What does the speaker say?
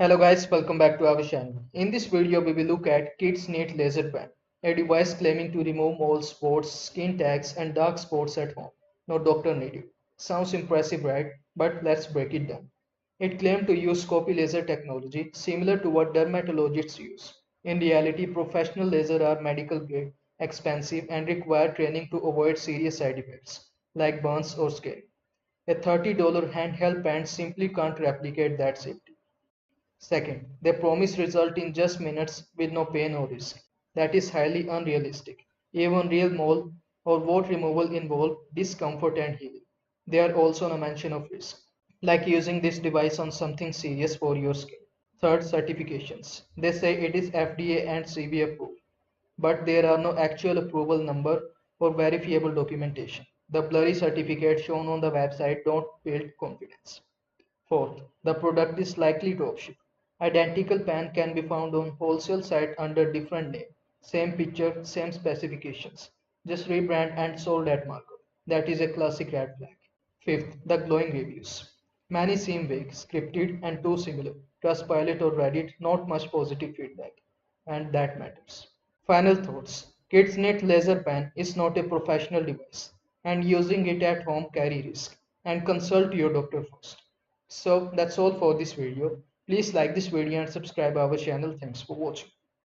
Hello guys, welcome back to our channel. In this video, we will look at Kidsneed Laser Pen, a device claiming to remove mole spots, skin tags, and dark spots at home. No doctor needed. Sounds impressive, right? But let's break it down. It claimed to use copy laser technology, similar to what dermatologists use. In reality, professional lasers are medical grade, expensive, and require training to avoid serious side effects, like burns or scaling. A $30 handheld pen simply can't replicate that safety. Second, they promise result in just minutes with no pain or risk. That is highly unrealistic. Even real mole or wart removal involve discomfort and healing. They are also no mention of risk, like using this device on something serious for your skin. Third, certifications. They say it is FDA and CB approved, but there are no actual approval number or verifiable documentation. The blurry certificates shown on the website don't build confidence. Fourth, the product is likely dropship. Identical pen can be found on wholesale site under different name, same picture, same specifications, just rebrand and sold at markup. That is a classic red flag. Fifth, the glowing reviews. Many seem vague, scripted, and too similar. Trustpilot or Reddit, not much positive feedback, and that matters. Final thoughts. Kidsnet Laser Pen is not a professional device, and using it at home carry risk. And consult your doctor first. So that's all for this video. Please like this video and subscribe our channel. Thanks for watching.